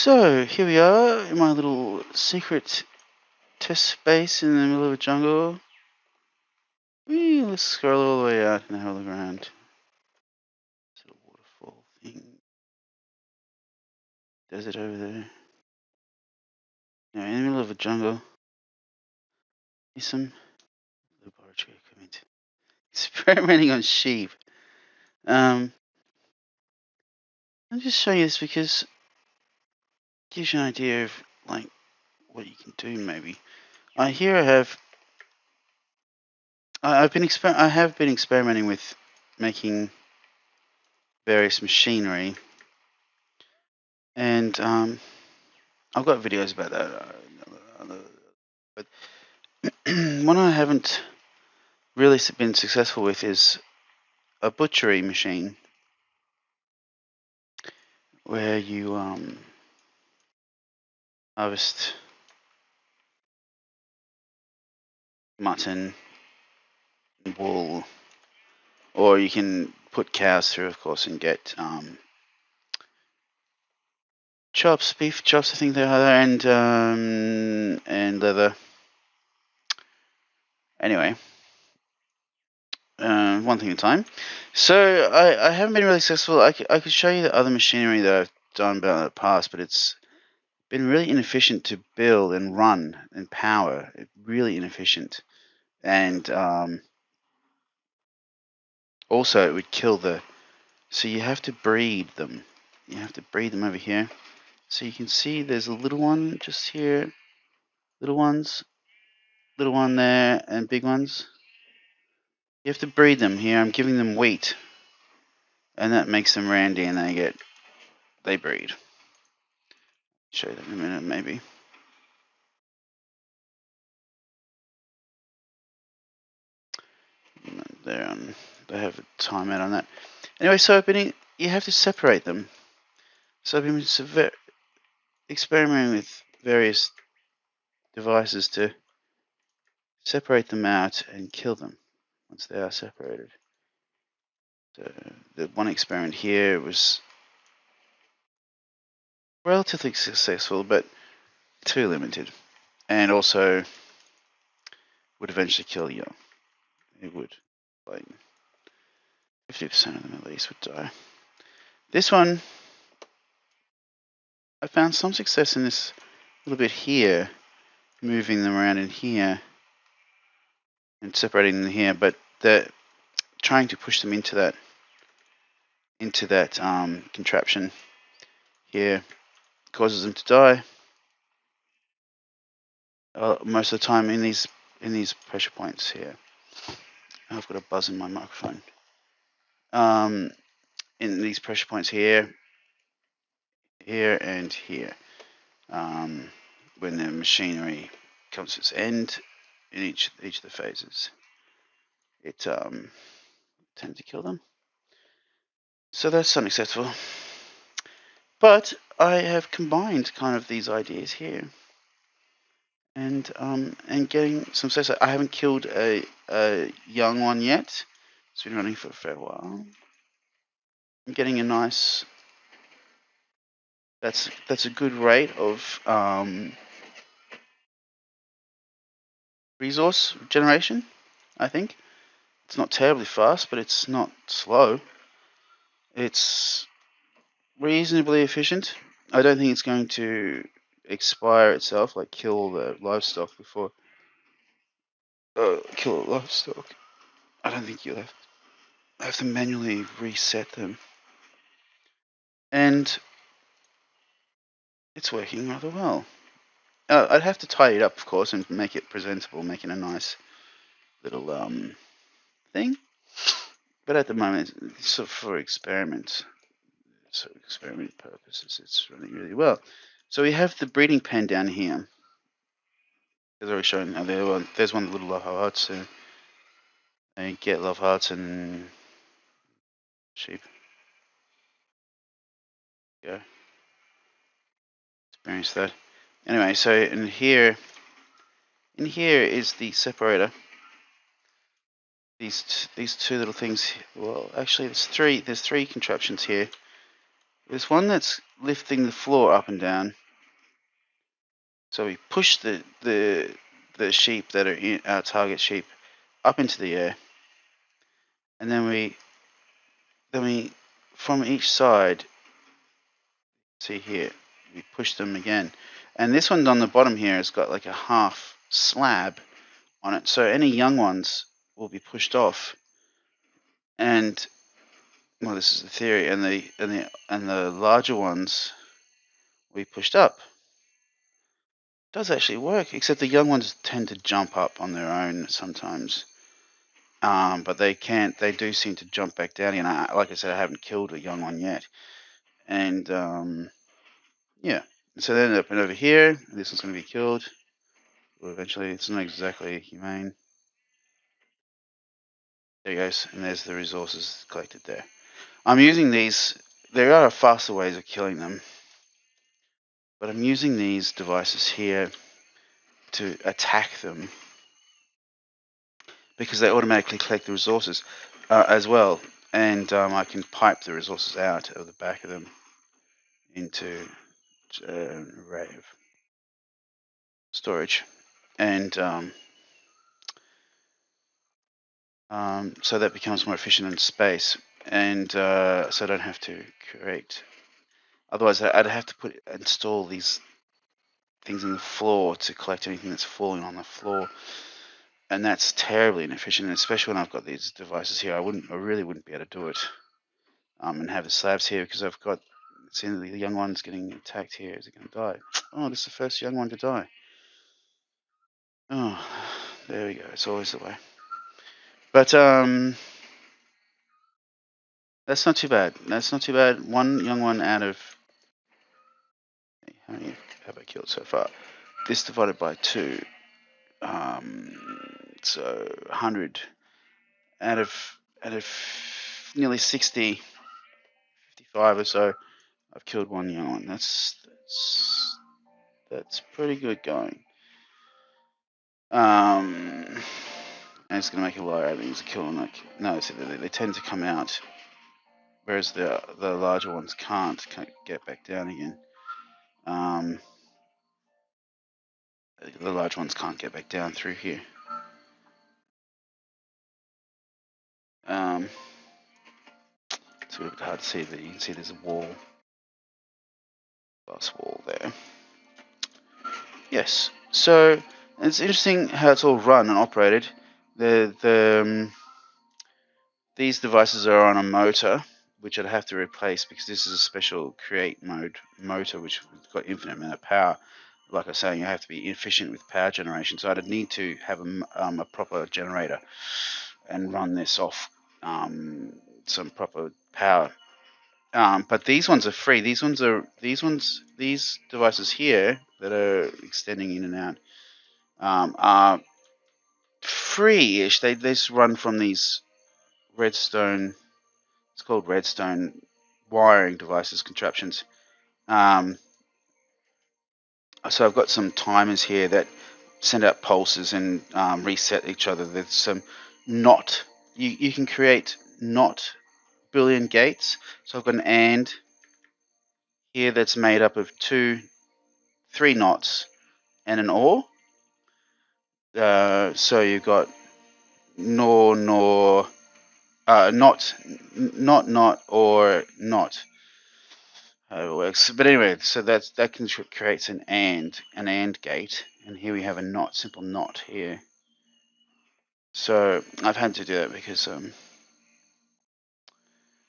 So here we are in my little secret test space in the middle of a jungle. Let's scroll all the way out and have a look around. This little waterfall thing. Desert over there. Now in the middle of a jungle. Here's some laboratory equipment. Experimenting on sheep. I'll just show you this because it gives you an idea of like what you can do maybe. Here I have I have been experimenting with making various machinery, and I've got videos about that. But one I haven't really been successful with is a butchery machine, where you harvest mutton, and wool, or you can put cows through, of course, and get chops, beef chops, I think they are, and leather. Anyway, one thing at a time. So I haven't been really successful. I could show you the other machinery that I've done in the past, but it's been really inefficient to build and run and power. Really inefficient, and also it would kill the. So you have to breed them. You have to breed them over here. So you can see there's a little one just here, little ones, little one there, and big ones. You have to breed them here. I'm giving them wheat, and that makes them randy, and they breed. Show you that in a minute, maybe. They have a timeout on that. Anyway, so you have to separate them. So I've been experimenting with various devices to separate them out and kill them once they are separated. So the one experiment here was relatively successful, but too limited, and also would eventually kill you. It would, like 50% of them at least would die. This one, I found some success in this little bit here, moving them around in here and separating them here, but trying to push them into that contraption here causes them to die most of the time in these pressure points here. I've got a buzz in my microphone. In these pressure points here, and here, when the machinery comes to its end in each of the phases, it tends to kill them. So that's unacceptable. But I have combined kind of these ideas here, and getting some success. I haven't killed a young one yet. It's been running for a fair while. I'm getting a nice. That's a good rate of resource generation. I think it's not terribly fast, but it's not slow. It's reasonably efficient. I don't think it's going to expire itself, like kill the livestock before. Kill the livestock. I don't think you'll have to manually reset them. And it's working rather well. I'd have to tidy it up, of course, and make it presentable, make it a nice little thing. But at the moment, it's sort of for experiment purposes, it's running really well. So we have the breeding pen down here. As already shown, there's one little love hearts. And get love hearts and sheep. Yeah, experience that. Anyway, so in here is the separator. These two little things. Well, actually, there's three contraptions here. There's one that's lifting the floor up and down. So we push the sheep that are in our target sheep up into the air, and then we from each side, see here, we push them again. And this one on the bottom here has got like a half slab on it, so any young ones will be pushed off. And well, this is the theory, and the larger ones will be pushed up. It does actually work, except the young ones tend to jump up on their own sometimes. But they can't. They do seem to jump back down again. Like I said, I haven't killed a young one yet, and yeah. So they end up over here. This one's going to be killed. Well, eventually, it's not exactly humane. There he goes, and there's the resources collected there. I'm using these. There are faster ways of killing them, but I'm using these devices here to attack them because they automatically collect the resources as well, and I can pipe the resources out of the back of them into an array of storage, and so that becomes more efficient in space, and so I don't have to create. Otherwise, I'd have to install these things in the floor to collect anything that's falling on the floor, and that's terribly inefficient. And especially when I've got these devices here, I really wouldn't be able to do it. And have the slabs here because I've got. See the young one's getting attacked here. Is it going to die? Oh, this is the first young one to die. Oh, there we go. It's always the way. But that's not too bad. That's not too bad. One young one out of how many have I killed so far? This divided by 2, so 100 out of nearly 60, 55 or so. I've killed one young one. That's pretty good going. And it's going to make a lot of things to kill them. Like no, so they tend to come out, whereas the larger ones can't get back down again. The large ones can't get back down through here. It's a little bit hard to see, but you can see there's a wall, glass wall there. Yes, so it's interesting how it's all run and operated. These devices are on a motor, which I'd have to replace because this is a special create mode motor, which has got infinite amount of power. Like I was saying, you have to be efficient with power generation, so I'd need to have a proper generator and run this off some proper power. But these ones are free. These devices here that are extending in and out are free-ish. They just run from these redstone. It's called redstone wiring devices, contraptions. So I've got some timers here that send out pulses and reset each other. There's some not. You can create not Boolean gates. So I've got an AND here that's made up of 3 knots and an OR. So you've got nor, not, or not. How it works. But anyway, so that creates an AND gate, and here we have a not, simple not here. So I've had to do that because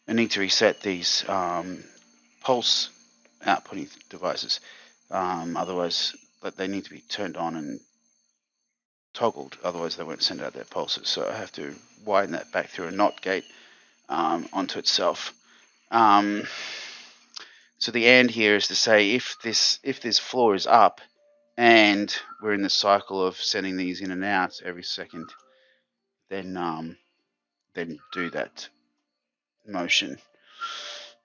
I need to reset these pulse outputting devices. Otherwise, they need to be turned on and toggled. Otherwise, they won't send out their pulses. So I have to widen that back through a NOT gate onto itself. So the AND here is to say if this floor is up, and we're in the cycle of sending these in and out every second, then do that motion.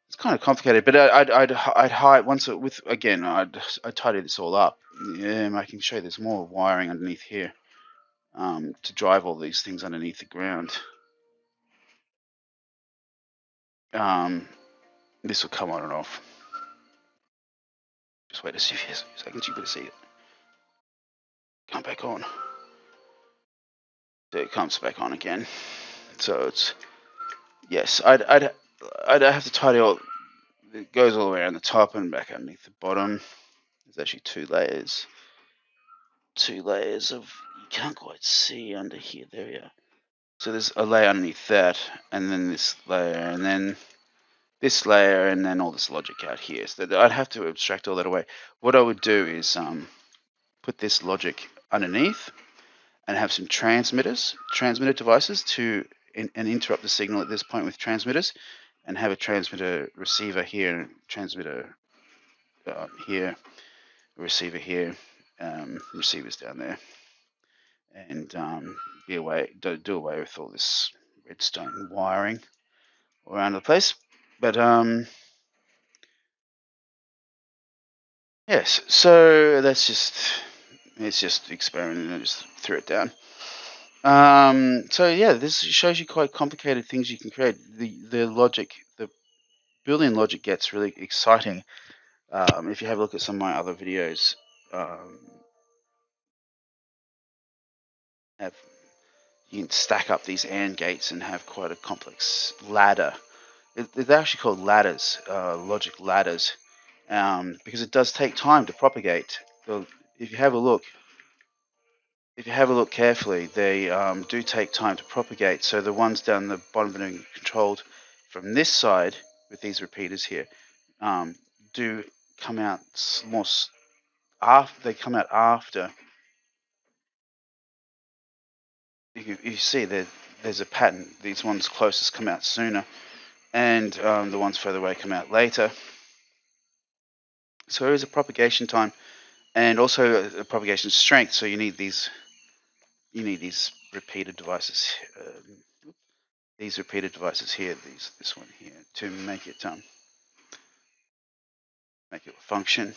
It's kind of complicated, but I'd hide once with again. I'd tidy this all up. Yeah, I can show you there's more wiring underneath here to drive all these things underneath the ground. this will come on and off. Just wait a few seconds, you better see it. Come back on. So it comes back on again. So it's, yes, I'd have to tidy all. It goes all the way around the top and back underneath the bottom. There's actually two layers of, you can't quite see under here. There we are. So there's a layer underneath that, and then this layer, and then this layer, and then all this logic out here. So I'd have to abstract all that away. What I would do is put this logic underneath and have some transmitter devices to and interrupt the signal at this point with transmitters, and have a transmitter receiver here, transmitter here, receiver here, receivers down there, and do away with all this redstone wiring around the place. But yes, so that's just experimenting. I just threw it down. So yeah, this shows you quite complicated things you can create. The logic, the built-in logic gets really exciting. If you have a look at some of my other videos, you can stack up these AND gates and have quite a complex ladder. They're actually called ladders, logic ladders, because it does take time to propagate. If you have a look, carefully, they do take time to propagate. So the ones down the bottom are being controlled from this side with these repeaters here do come out more after. They come out after. You see there's a pattern. These ones closest come out sooner, and the ones further away come out later. So there is a propagation time, and also a propagation strength. So you need these repeater devices. These repeater devices here, this one here, to make it function.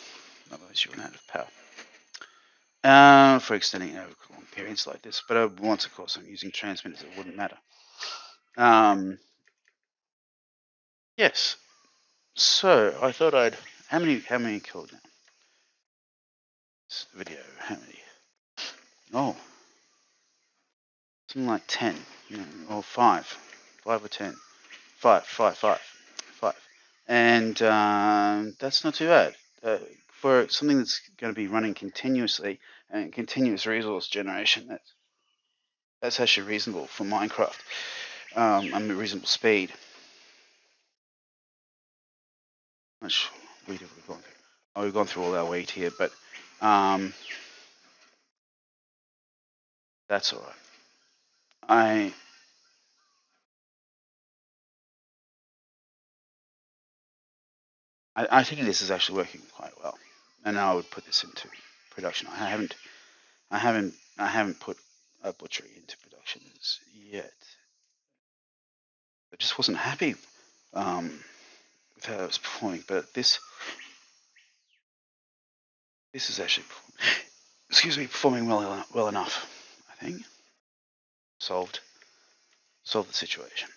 Otherwise, you run out of power for extending over long periods like this. But once, of course, I'm using transmitters, it wouldn't matter. Yes. So I thought I'd. How many killed now? This video. How many? Oh, something like 10, or 5 or 10. 5. And that's not too bad. For something that's going to be running continuously and continuous resource generation, that's actually reasonable for Minecraft. A reasonable speed. How much wheat have we gone through? Oh, we've gone through all our wheat here, but that's all right. I think this is actually working quite well, and I would put this into production. I haven't put a butchery into production yet. I just wasn't happy with how it was performing, but this is actually performing well enough. I think solved the situation.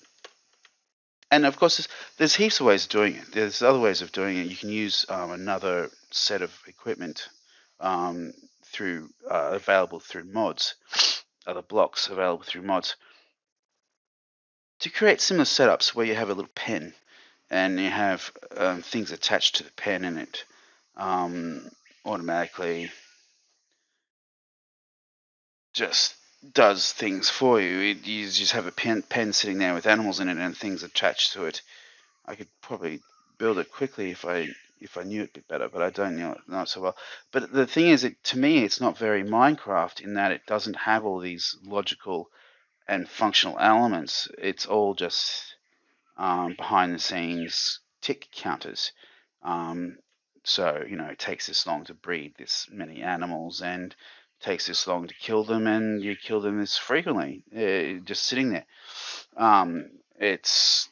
And of course, there's heaps of ways of doing it. There's other ways of doing it. You can use another set of equipment available through mods, other blocks available through mods, to create similar setups where you have a little pen and you have things attached to the pen, and it automatically just does things for you. You just have a pen sitting there with animals in it and things attached to it. I could probably build it quickly if I knew it a bit better, but I don't know it so well. But the thing is, to me, it's not very Minecraft in that it doesn't have all these logical and functional elements. It's all just behind the scenes tick counters. So it takes this long to breed this many animals, and takes this long to kill them, and you kill them this frequently, just sitting there. It's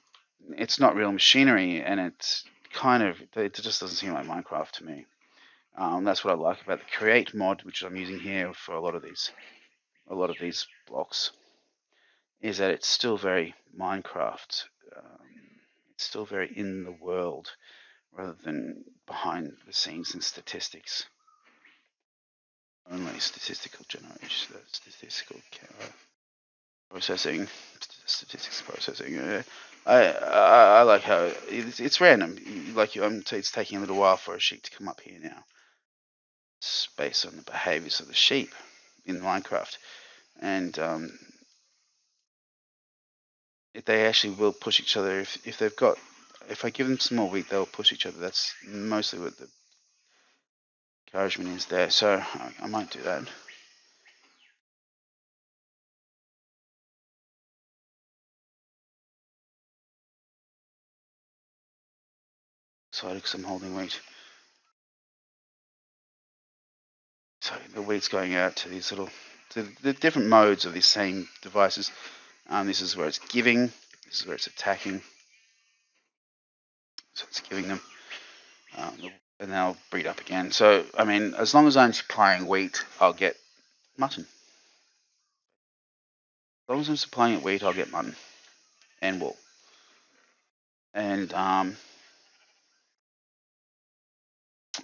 not real machinery, and it just doesn't seem like Minecraft to me. That's what I like about the Create mod, which I'm using here for a lot of these blocks, is that it's still very Minecraft. it's still very in the world rather than behind the scenes and statistics. Only statistical generation, statistical processing, statistics processing. I like how it's random. Like it's taking a little while for a sheep to come up here now. It's based on the behaviors of the sheep in Minecraft, and if they actually will push each other. If they've got, if I give them some more wheat, they'll push each other. That's mostly what the encouragement is there. So I might do that. Excited because I'm holding wheat. So the wheat's going out to these little, to the different modes of these same devices. This is where it's giving. This is where it's attacking. So it's giving them, and they'll breed up again. So I mean, as long as I'm supplying wheat, I'll get mutton. As long as I'm supplying wheat, I'll get mutton and wool. And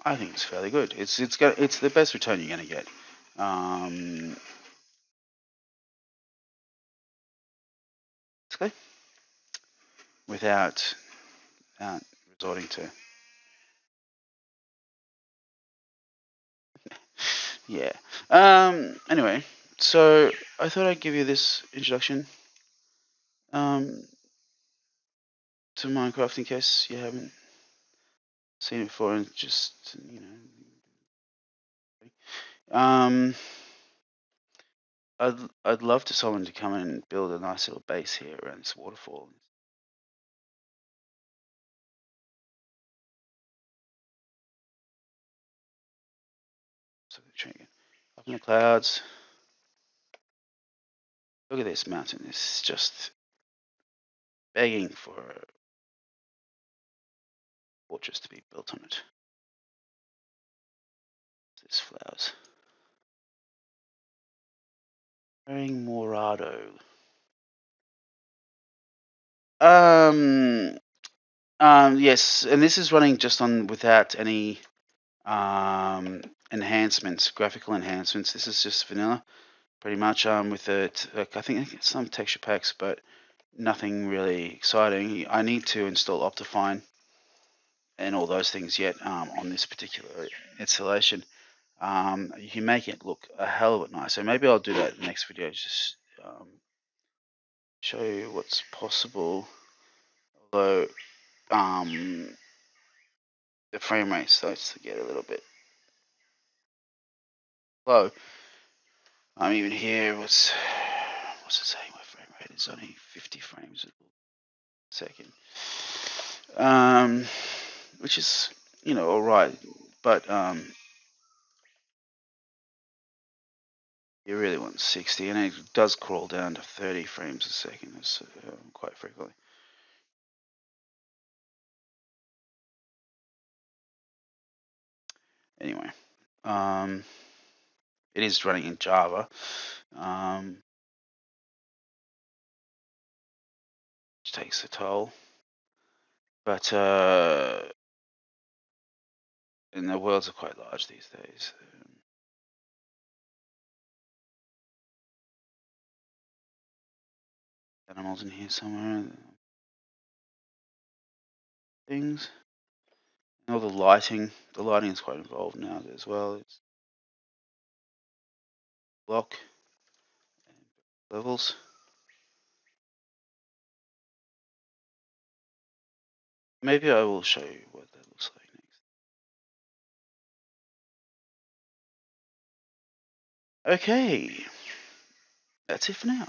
I think it's fairly good. It's the best return you're going to get. Basically, without resorting to. Yeah. Anyway, so I thought I'd give you this introduction to Minecraft in case you haven't seen it before, and just I'd love to someone to come in and build a nice little base here around this waterfall. So the train up in the clouds. Look at this mountain. It's just begging for a fortress to be built on it. There's flowers. Wearing Morado. Yes, and this is running just on without any enhancements, graphical enhancements. This is just vanilla, pretty much. With it, I think it's some texture packs, but nothing really exciting. I need to install Optifine and all those things yet on this particular installation. You can make it look a hell of a lot nicer. Maybe I'll do that in the next video. Just show you what's possible. Although the frame rate starts to get a little bit low. Even here, what's it saying? My frame rate is only 50 frames a second, which is all right, but you really want 60, and it does crawl down to 30 frames a second quite frequently. Anyway, it is running in Java, which takes a toll, but and the worlds are quite large these days. Animals in here somewhere. Things. All the lighting. The lighting is quite involved now as well. It's block levels. Maybe I will show you what that looks like next. Okay. That's it for now.